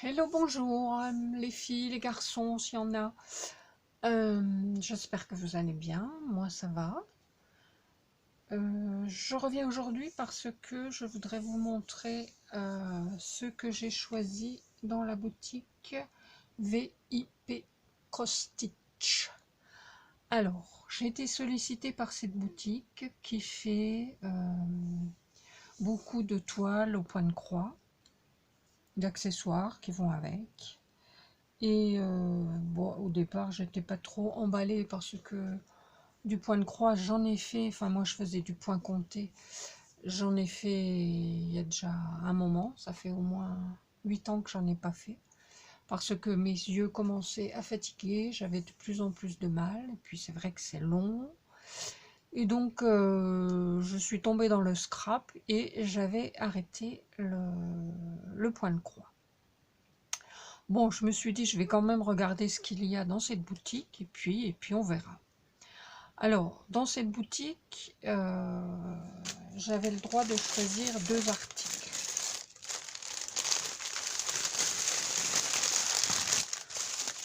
Hello, bonjour, les filles, les garçons, s'il y en a. J'espère que vous allez bien, moi ça va. Je reviens aujourd'hui parce que je voudrais vous montrer ce que j'ai choisi dans la boutique VIP Cross Stitch. Alors, j'ai été sollicitée par cette boutique qui fait beaucoup de toiles au point de croix, d'accessoires qui vont avec. Et bon, au départ, j'étais pas trop emballée parce que du point de croix, j'en ai fait, enfin moi je faisais du point compté, j'en ai fait il y a déjà un moment, ça fait au moins 8 ans que j'en ai pas fait, parce que mes yeux commençaient à fatiguer, j'avais de plus en plus de mal, et puis c'est vrai que c'est long, et donc je suis tombée dans le scrap et j'avais arrêté le point de croix. Bon, je me suis dit, je vais quand même regarder ce qu'il y a dans cette boutique, et puis on verra. Alors, dans cette boutique, j'avais le droit de choisir 2 articles.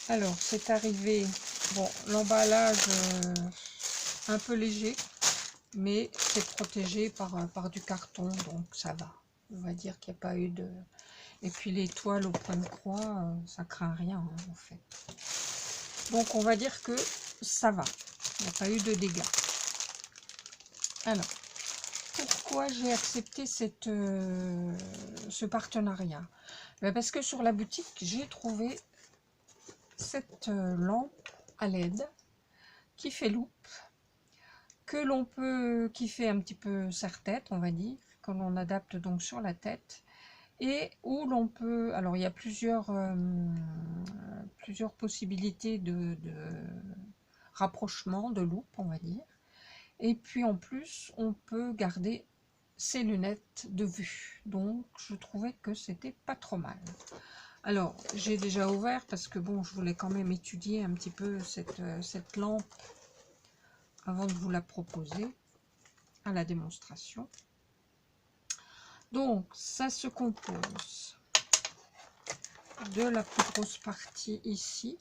Alors, c'est arrivé, bon, l'emballage un peu léger, mais c'est protégé par du carton, donc ça va. On va dire qu'il n'y a pas eu de... Et puis les toiles au point de croix, ça craint rien, hein, en fait. Donc on va dire que ça va, il n'y a pas eu de dégâts. Alors, pourquoi j'ai accepté ce partenariat? Parce que sur la boutique, j'ai trouvé cette lampe à LED qui fait loupe, qui fait un petit peu serre-tête, on va dire, que l'on adapte donc sur la tête, et où l'on peut, alors il y a plusieurs possibilités de rapprochement, de loupe, on va dire. Et puis en plus, on peut garder ses lunettes de vue. Donc je trouvais que c'était pas trop mal. Alors, j'ai déjà ouvert parce que bon, je voulais quand même étudier un petit peu cette lampe avant de vous la proposer à la démonstration. Donc, ça se compose de la plus grosse partie ici,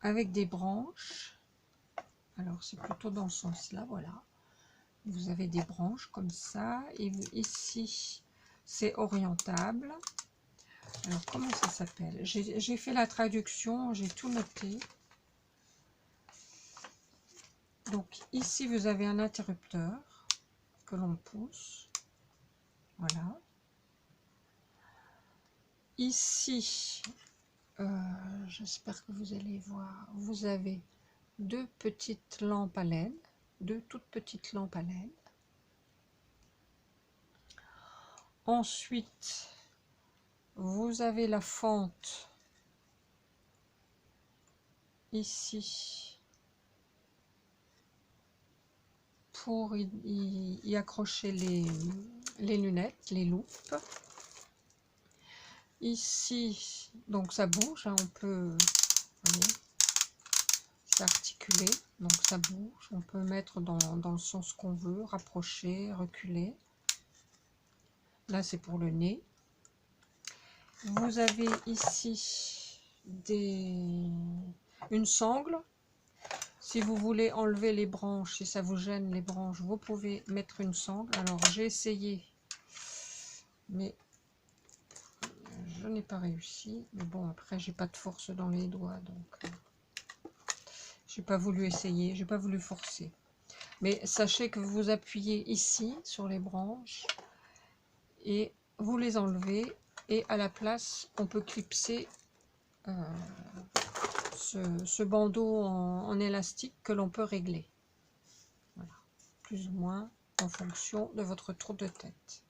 avec des branches. Alors, c'est plutôt dans ce sens-là, voilà. Vous avez des branches comme ça, et ici, c'est orientable. Alors, comment ça s'appelle? J'ai fait la traduction, j'ai tout noté. Donc, ici, vous avez un interrupteur que l'on pousse. Voilà. Ici, j'espère que vous allez voir, vous avez 2 petites lampes à LED, 2 toutes petites lampes à LED. Ensuite, vous avez la fente ici pour y accrocher les lunettes, les loupes. Ici, donc ça bouge, hein, on peut, s'articuler, donc ça bouge, on peut mettre dans le sens qu'on veut, rapprocher, reculer. Là, c'est pour le nez. Vous avez ici une sangle. Si vous voulez enlever les branches, si ça vous gêne les branches, vous pouvez mettre une sangle. Alors, j'ai essayé, mais je n'ai pas réussi. Mais bon, après, j'ai pas de force dans les doigts, donc j'ai pas voulu essayer, j'ai pas voulu forcer. Mais sachez que vous appuyez ici sur les branches et vous les enlevez, et à la place, on peut clipser ce bandeau en élastique que l'on peut régler. Voilà, plus ou moins en fonction de votre tour de tête.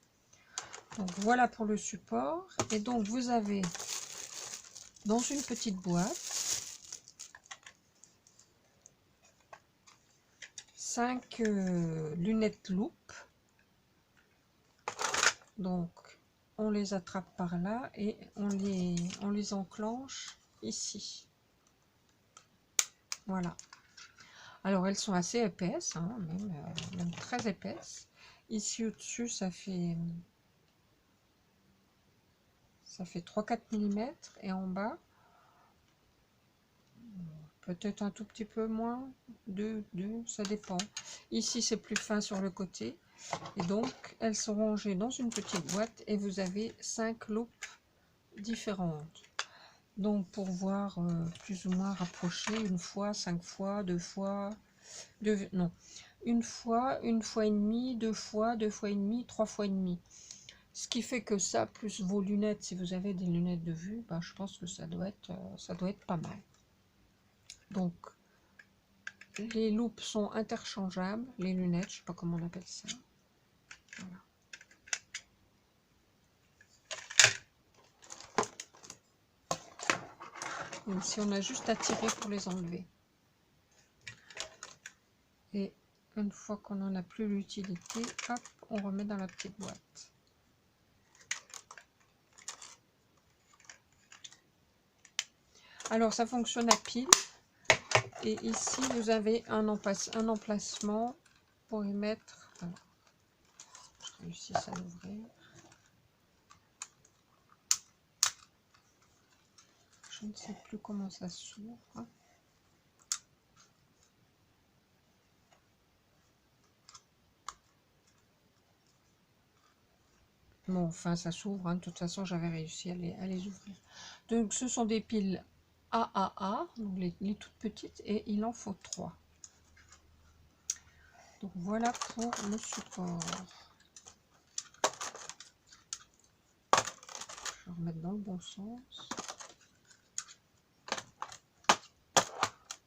Donc voilà pour le support. Et donc vous avez dans une petite boîte 5 lunettes loupe. Donc on les attrape par là et on les enclenche ici. Voilà. Alors elles sont assez épaisses, hein, même très épaisses. Ici au-dessus, ça fait ça fait 3-4 mm, et en bas, peut-être un tout petit peu moins, 2, ça dépend. Ici, c'est plus fin sur le côté, et donc elles sont rangées dans une petite boîte, et vous avez 5 loupes différentes. Donc pour voir plus ou moins rapprocher, une fois, 5 fois, 2 fois, non, une fois et demie, 2 fois et demi, 3 fois et demi. Ce qui fait que ça, plus vos lunettes, si vous avez des lunettes de vue, ben, je pense que ça doit être pas mal. Donc les loupes sont interchangeables, les lunettes, je sais pas comment on appelle ça. Voilà. Et ici, on a juste à tirer pour les enlever. Et une fois qu'on n'en a plus l'utilité, hop, on remet dans la petite boîte. Alors, ça fonctionne à pile. Et ici, vous avez un emplacement pour y mettre... Alors, je réussis à l'ouvrir. Je ne sais plus comment ça s'ouvre. Bon, enfin, ça s'ouvre. Hein. De toute façon, j'avais réussi à les ouvrir. Donc, ce sont des piles AAA, donc les toutes petites, et il en faut 3. Donc, voilà pour le support. Je vais remettre dans le bon sens.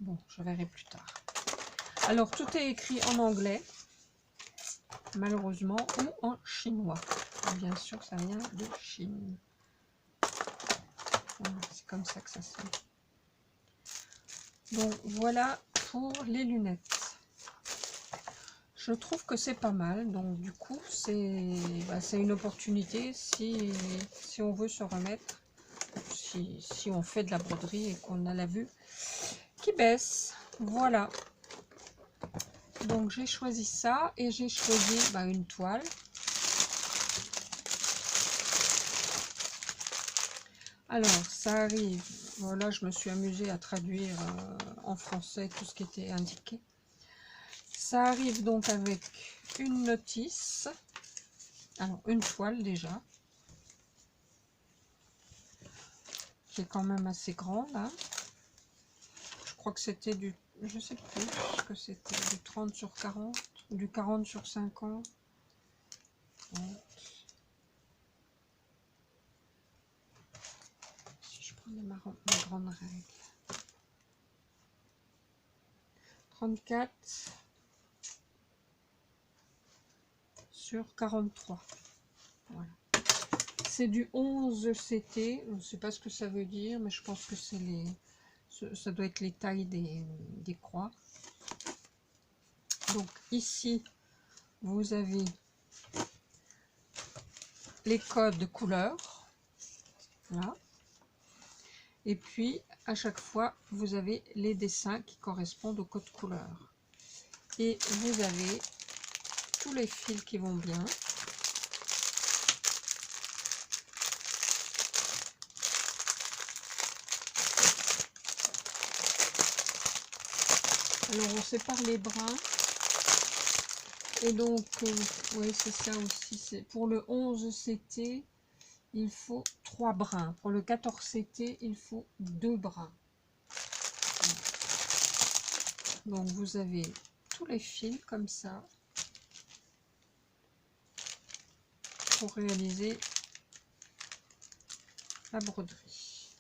Bon, je verrai plus tard. Alors, tout est écrit en anglais, malheureusement, ou en chinois. Et bien sûr, ça vient de Chine. Voilà, c'est comme ça que ça se fait. Donc, voilà pour les lunettes. Je trouve que c'est pas mal. Donc, du coup, c'est une opportunité si on veut se remettre, si on fait de la broderie et qu'on a la vue qui baisse. Voilà. Donc, j'ai choisi ça et j'ai choisi une toile. Alors, ça arrive, voilà, je me suis amusée à traduire en français tout ce qui était indiqué. Ça arrive donc avec une notice, alors une toile déjà, qui est quand même assez grande. Hein. Je crois que c'était du, je sais plus, que c'était du 30 sur 40, ou du 40 sur 50. Donc, si je prenais ma grande règle. 34 sur 43. Voilà. C'est du 11 CT. Je ne sais pas ce que ça veut dire, mais je pense que c'est ça doit être les tailles des croix. Donc ici, vous avez les codes de couleurs. Là. Et puis, à chaque fois, vous avez les dessins qui correspondent au code couleur. Et vous avez tous les fils qui vont bien. Alors, on sépare les brins. Et donc, oui, c'est ça aussi. Pour le 11 CT, il faut 3 brins. Pour le 14 CT, il faut 2 brins. Donc vous avez tous les fils comme ça pour réaliser la broderie.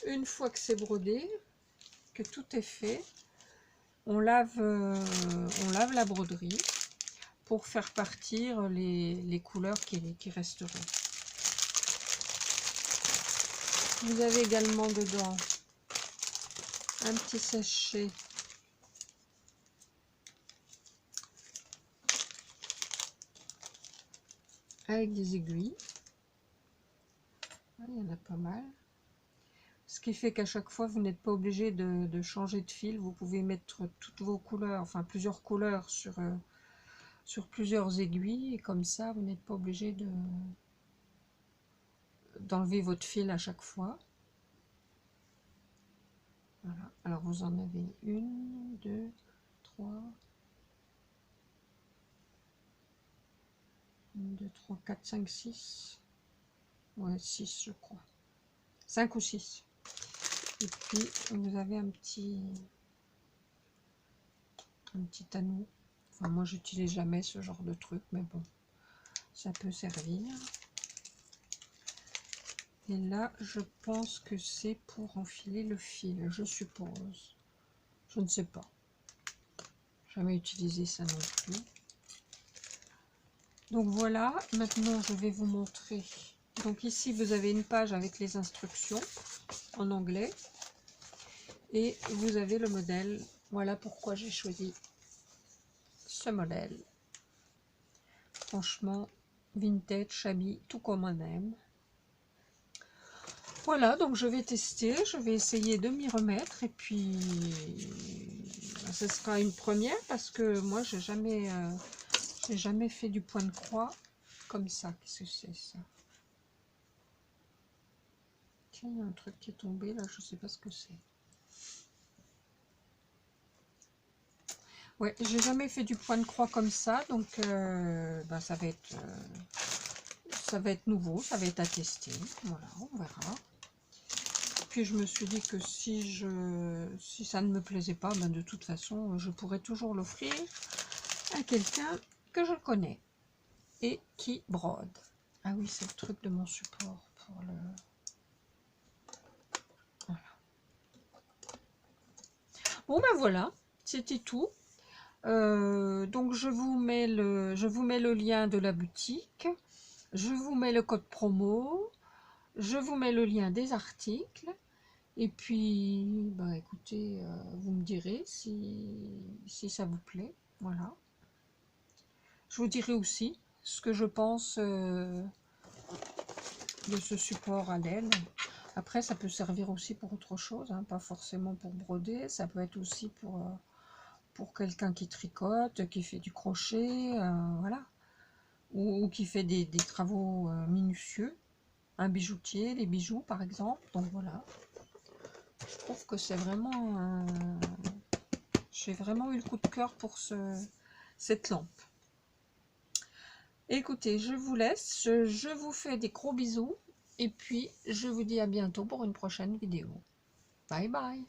Une fois que c'est brodé, que tout est fait, on lave la broderie pour faire partir les couleurs qui resteront. Vous avez également dedans un petit sachet avec des aiguilles. Il y en a pas mal. Ce qui fait qu'à chaque fois, vous n'êtes pas obligé de changer de fil. Vous pouvez mettre toutes vos couleurs, enfin plusieurs couleurs sur plusieurs aiguilles. Et comme ça, vous n'êtes pas obligé d'enlever votre fil à chaque fois. Voilà. Alors vous en avez 1, 2, 3, 4, 5, 6. Ouais, 6 je crois. 5 ou 6. Et puis vous avez un petit anneau. Enfin moi j'utilise jamais ce genre de truc, mais bon, ça peut servir. Et là je pense que c'est pour enfiler le fil, je suppose. Je ne sais pas. Jamais utilisé ça non plus. Donc voilà, maintenant je vais vous montrer. Donc ici vous avez une page avec les instructions en anglais. Et vous avez le modèle. Voilà pourquoi j'ai choisi ce modèle. Franchement, vintage, shabby, tout comme on aime. Voilà, donc je vais tester, je vais essayer de m'y remettre. Et puis, ce sera une première parce que moi, j'ai jamais fait du point de croix comme ça. Qu'est-ce que c'est ça? Tiens, il y a un truc qui est tombé là, je sais pas ce que c'est. Ouais, j'ai jamais fait du point de croix comme ça, donc ça va être nouveau, ça va être à tester. Voilà, on verra. Puis je me suis dit que si ça ne me plaisait pas, ben de toute façon, je pourrais toujours l'offrir à quelqu'un que je connais et qui brode. Ah oui, c'est le truc de mon support pour le... Voilà. Bon ben voilà, c'était tout. Donc je vous mets le lien de la boutique, je vous mets le code promo, je vous mets le lien des articles, et puis bah écoutez, vous me direz si ça vous plaît. Voilà, je vous dirai aussi ce que je pense de ce support à l'aile. Après ça peut servir aussi pour autre chose, hein, pas forcément pour broder, ça peut être aussi pour quelqu'un qui tricote, qui fait du crochet, voilà, ou qui fait des travaux minutieux, un bijoutier, les bijoux par exemple. Donc voilà, je trouve que c'est vraiment, j'ai vraiment eu le coup de cœur pour cette lampe. Écoutez, je vous laisse, je vous fais des gros bisous, et puis je vous dis à bientôt pour une prochaine vidéo. Bye bye.